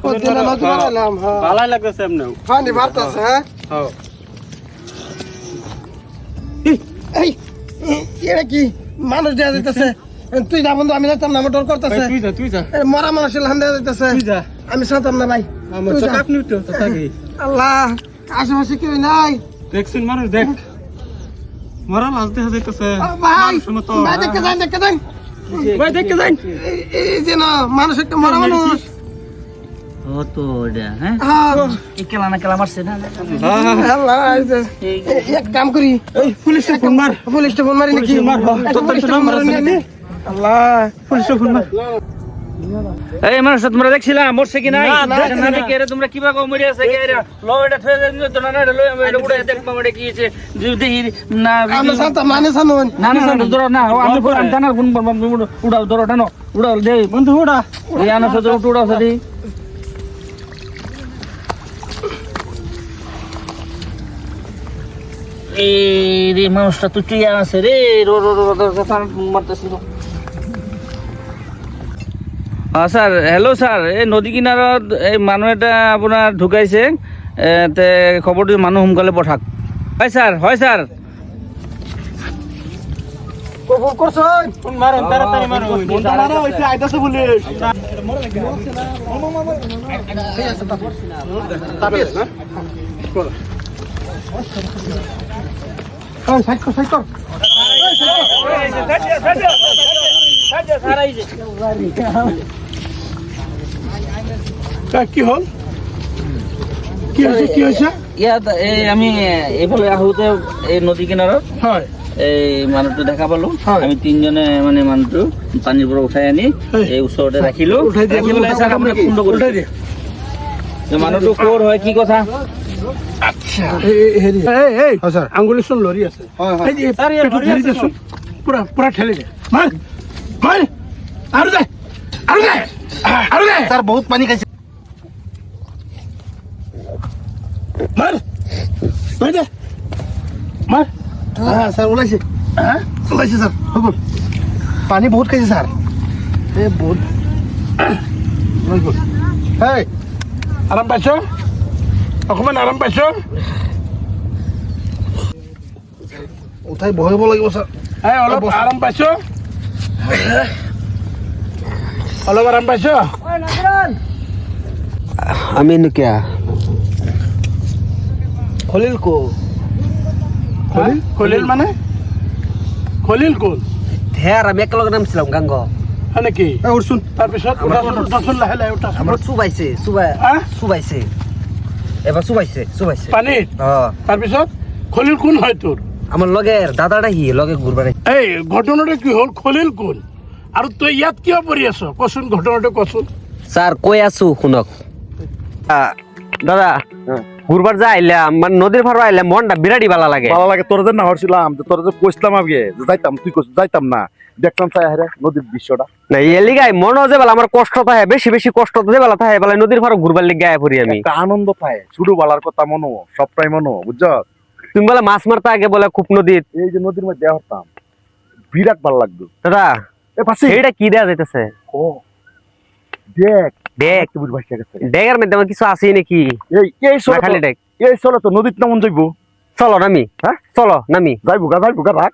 ওদিন নদী বানাইলাম হ্যাঁ ভালোই লাগতেছে এমনিও পানি বাড়তেছে হ্যাঁ হ্যাঁ এই এটা কি মানুষ দেয়া যাইতেছে তুই যা বন্ধু আমি যাইতাম না আমার ডর করতেছে তুই যা মরা মানুষের লান দেয়া যাইতেছে তুই যা আমি সাঁতার না ভাই আমার তুই তো যা। কাপনি উঠতে তো থাকি আল্লাহ আশেপাশে কেউ নাই দেখছিস মানুষ দেখ মরা লাল দেখা যাইতেছে ভাই ভাই দেখে যান ভাই দেখতে যাই এই যে না মানুষ একটা মরা মানুষ ও তো ওটা হ্যাঁ হ্যাঁ এই কেলা না কেলা মারছে না আল্লাহ এক কাম করি ওই পুলিশে ফোন মার পুলিশটা ফোন মারি নাকি পুলিশটা ফোন মারি নাকি আল্লাহ পুলিশে ফোন মার এই মানুষ তোমরা দেখছিলাম মরছে কি নাই না, না দেখে এরা তোমরা কিভাবে মরে আছে কি এরা লো এটা থয়ে দেন তো না এটা লো এটা উড়ে দেখবা মরে কি আছে যদি না আমি সাঁতার মানে জানুন না না না ধরো না আমি জানার ফোন উড়াও ধরো টানো উড়াও দে বন্ধু ওটা এই আনা তো উড়াও সাদি এই রে মানুষটা তো চুইয়া আছে রে রো রো রো মারতেছিল হ্যাঁ স্যার হ্যালো স্যার এই নদী কিনাৰত এই মানুহ এটা আপোনাৰ ঢুকাইছে তে খবৰটো মানুহ সোনকালে পঠাক হয় স্যার ফোন করছ ফোন মারো তাড়াতাড়ি মারো বন্ধু মারো ওইটা আইতাছে পুলিশ তাবিজ না ওই সাইড কর কি হল কি হয়েছে ইয়াত এই আমি এইফালে আহোঁতে এই নদী কিনাৰত হয় এই মানুহটো দেখা পালো হয়। আমি তিনিজনে মানে মানুহটো পানীৰ পৰা উঠাই আনি এই ওচৰতে ৰাখিলো ৰাখি পেলাই স্যাৰ আপোনাক ফোনটো কৰিলো যে মানুহটো ক'ৰ হয় কি কথা আঙ্গুলিচোন লৰি আছে পুৰা ঠেলি দে মাৰ আৰু দে স্যার বহুত পানি খাইছে মাৰ দে মাৰ হ্যাঁ স্যার ওলাইছে ওলাইছে স্যার হ'ব পানি বহুত খাইছে স্যার এ বহুত হেই আৰাম পাইছ অকণমান আৰাম পাইছ উঠাই বহিব লাগিব স্যার এই অলপ আৰাম পাইছ অলপ আৰাম পাইছ আমি নিকিয়া খলিল কো খলিল মানে খলিল কোন হ্যাঁ আমি একেলগে নামছিলাম গাঙ্গ হয় নেকি উঠছোন তাৰপিছত উঠাচোন লাহে লাহে উঠা আমার চুবাইছে হ্যাঁ? চুবাইছে এবার চুবাইছে পানীত হ্যাঁ তাৰপিছত খলিল কোন হয় তোৰ আমার লগের দাদাটা হি লগে ঘুরবার এই ঘটনাটা কি হ'ল খলিল কোন আৰু তই ইয়াত কিয় পৰি আছ কচোন ঘটনাটো কচোন স্যার কই আছো শুনক দাদা ঘুরবার যা আইলাম মানে নদীর ভাড়া আইলাম মনটা বিরাটি ভালো লাগে ভালো লাগে তোর যে না হচ্ছিলাম তোর যে কইছিলাম আগে যাইতাম তুই যাইতাম না দেখলাম তাই হারে নদীর দৃশ্যটা না এলি গাই মনে যে বেলা আমার কষ্ট থাকে বেশি কষ্ট যে বেলা থাকে বেলা নদীর ভাড়া ঘুরবার লিগে গায়ে পড়ি আমি একটা আনন্দ পায় শুধু বালার কথা মনো সবটাই মনো বুঝছ তুমি বলে মাছ মারতে আগে বলে খুব নদীর এই যে নদীর মধ্যে হতাম বিরাট ভালো লাগতো দাদা এ পাশে এইটা কি দেয়া যাইতেছে ও দেখ দেখ তুই বুঝ ভাষা গেছে ডেগের মধ্যে আমার কিছু আছে নাকি এই না খালি ডেক এই চলো তো নদীর নামন যাইবো চলো নামি হ্যাঁ চলো নামি যাইবো গা রাখ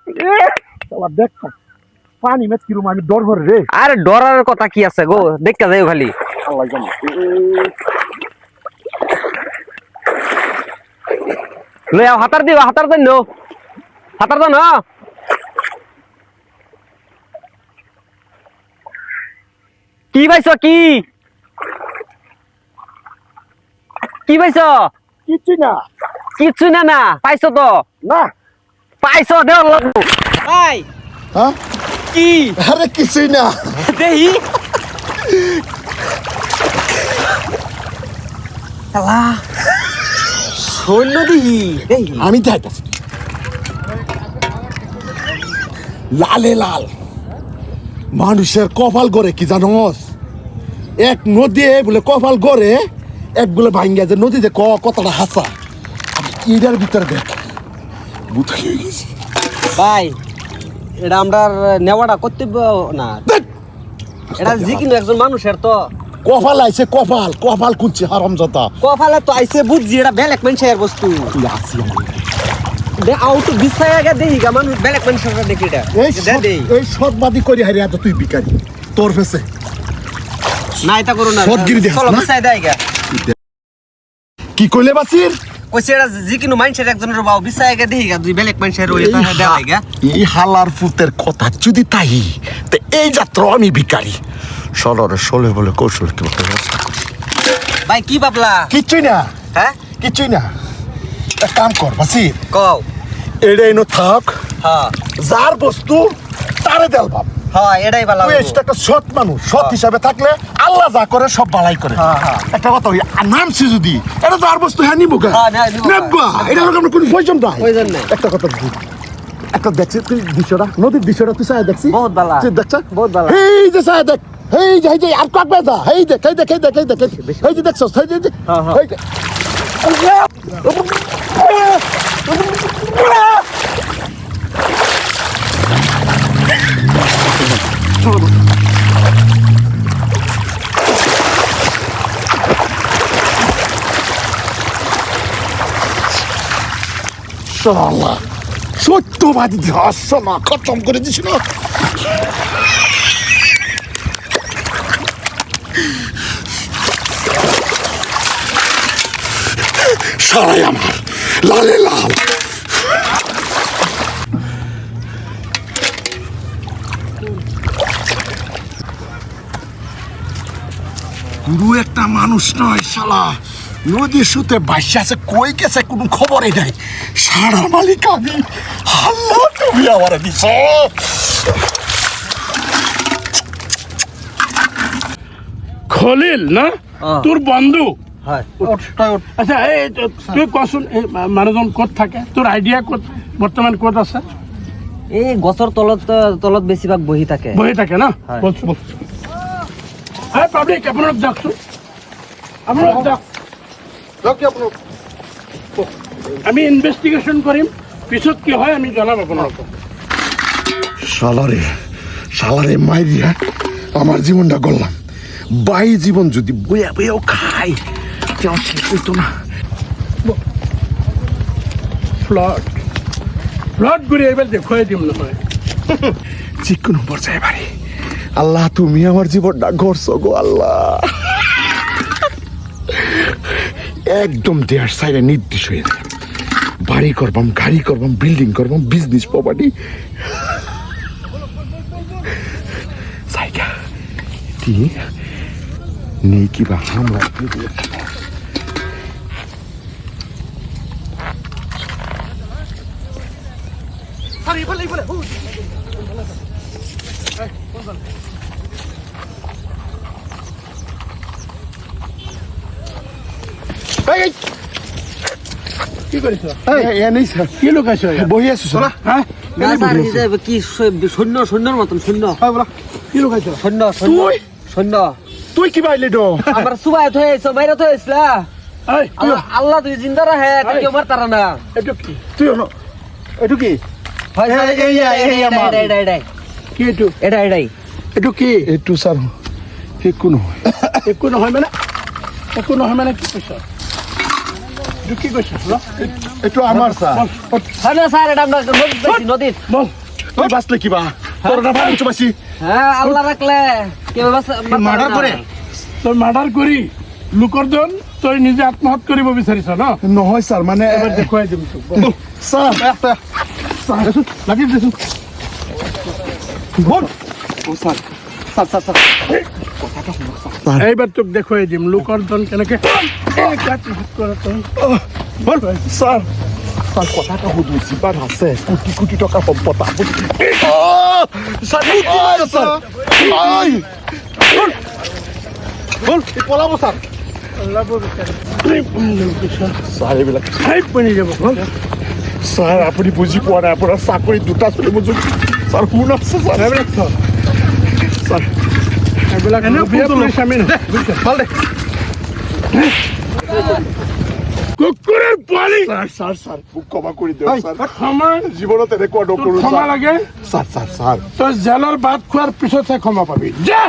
চলা দেখ পানি মেচ কিরম আমি ডর ভরে রে আরে ডরার কথা কি আছে গো দেখতে যাইও খালি আল্লাহ জানে লই আও হাতার দিও হাতার দেন নো হাতার দেন না কি পাইছো কি পাইছো কিছু না কিছু না না পাইছো তো না পাইছো দেও লাগবো ভাই হ্যাঁ কি আরে কিছুই না দেহি আল্লাহ শৈল দিহি আমি যাইতাছি লালে লাল মানুষের কপাল গড়ে কি জানোস এক নদী বলে কপাল গড়ে এক বলে ভাঙ্গা যে নদীতে কতটা হাসা ইটার ভিতরে দেখ ভূত হয়ে গেছে ভাই এটা আমরা নেওয়াটা কর্তব্য না এটা যে কিন্তু একজন মানুষের তো কপাল আইছে কপাল কুচ্ছে হারামজাদা কপালে তো আইছে বুঝছি এটা বেলেগ মানুষের বস্তু তুই আসি আমার দে আউট বিছাই আগে দেই গা মানুষ বেলেগ মানুষের দেখি এটা এই সৎবাদী করি হারি এত তুই বিকারি তোর ফেসে না এটা করো না সৎগিরি দেখাস চলো না? বিছাই দেই গা কি কইলে বাসির কইছে এটা যে কোনো মানুষের একজনের বাও বিছাই আগে দেই গা দুই বেলেগ মানুষের ওই তা দেই গা এই হালার ফুতের কথা যদি তাই তে এই যাত্রা আমি বিকারি সলরে সলে বলে কৌশল কি বলতে ভাই কি বাবলা কিচ্ছুই না হ্যাঁ কিচ্ছুই না এক কাম কর বাসির কও এটাই নো থাক হ্যাঁ যার বস্তু তারে দেল বাপ হ্যাঁ এটাই ভালো তুই একটা সৎ মানুষ সৎ হিসাবে থাকলে আল্লাহ যা করে সব বালাই করে একটা কথা ওই নামছি যদি এটা তো আর বস্তু হ্যাঁ নিবো গা হ্যাঁ, নিবো। নেবগা এটা হলো আমরা কোনো প্রয়োজন নাই প্রয়োজন নাই। একটা কথা বুঝি একটা দেখছি তুই দৃশ্যটা নদীর দৃশ্যটা তুই চাই দেখছি বহুত ভালো। তুই দেখছ বহুত ভালো। এই যে চাই দেখ এই যে আর কাক বেজা এই দেখ এই যে দেখছস এই যে এই যে শালা সত্যবাদী হাস্য না খতম করে দিস না সারাই আমার লালে লাল গুরু একটা মানুষ নয় শালা নদীর সুতে বাইশে আছে কই গেছে কোনো খবরই নাই সারার মালিক আমি হাল্লা তুমি আমার দিছ খলিল না তোর বন্ধু হয় আচ্ছা এই তুই কচোন এই মানুহজন ক'ত থাকে তোর আইডিয়া ক'ত বৰ্তমান ক'ত আছে এই গছৰ তলত বেছিভাগ বহি থাকে বহি থাকে না হয়। বলছো হ্যাঁ পাব্লিক আপোনালোক যাওকচোন আপোনালোক যাওক আমি ইনভেষ্টিগেশ্যন কৰিম পিছত কি হয় আমি জনাম আপোনালোকক শালারে মাই দিয়া আমার জীবনটা গড়লাম বাই জীবন যদি বইয়া বইয়াও খাই কেউ শেষ হইতো না ফ্লড কৰি এইবাৰ দেখুৱাই দিম নহয় চিকুন পর্যায়ে বাড়ি আল্লাহ তুমি আমার জীবনটা গড়ছো গো আল্লাহ একদম দেয়ার সাইডে নির্দেশ হয়ে যায় বাড়ি করবাম গাড়ি করবাম বিল্ডিং করবাম বিজনেস প্রপার্টি জায়গা কি নেই কি বা আমরা কি কৰিছ কি লুকাইছ বহি আছো চলা হ্যাঁ না স্যার এই যে কি শূন্যর মতন শূন্য কি লুকাইছ শূন্য তুই? শূন্য তুই কি বাইলে তো আমার সুবাই থৈ আইছো বাইরে থৈ আইছলা এই আল্লাহ তুই জিন্দা রাহে তুই কেউ মার তারা না এইটো কি তুই এইটো কি হয় স্যার এই আমার। এটাই কি এইটো এটাই এইটো কি এইটো স্যার একো নহয় একো নহয় মানে কি কৈছ এইটো কি কৈছ এইটো আমাৰ স্যার হয় না স্যার এটা আমরা নদীত বল তুই বাঁচলে কিবা তোর না ভাই উঁচু বাসি হ্যাঁ আল্লাহ রাখলে কেউ মার্ডার করে তই মাৰ্ডাৰ কৰি লোকৰ ধন তই নিজে আত্মহত্যা কৰিব বিচাৰিছ ন নহয় স্যার মানে এবাৰ দেখুৱাই দিম তোক বল। স্যার দেচোন, লাগি দেচোন বল ও স্যার স্যার স্যার স্যার এইবাৰ তোক দেখুৱাই দিম লোকৰ ধন কেনেকে আত্মহত্যা কৰে তই বল স্যার স্যার কথাটা সুধিছি বাৰ আছে কোটি কোটি টকা সম্পদ আপুনি স্যার স্যার বল পলাব স্যার স্যার এইবিলাক বনি যাব স্যার আপুনি বুজি পোৱা নাই আপোনাৰ চাকৰি দুটা চলিব স্যার শুন আছে স্যার এইবিলাক থ স্যার এইবিলাক বিয়া পুলিচ আমি নহয় বুজিছ ভাল দে কুকুৰৰ পোৱালি স্যার স্যার স্যার মোক ক্ষমা কৰি দিয়ক স্যার ক্ষমা জীৱনত এনেকুৱা নকৰোঁ ক্ষমা লাগে স্যার স্যার স্যার তই জেলৰ ভাত খোৱাৰ পিছতহে ক্ষমা পাবি যা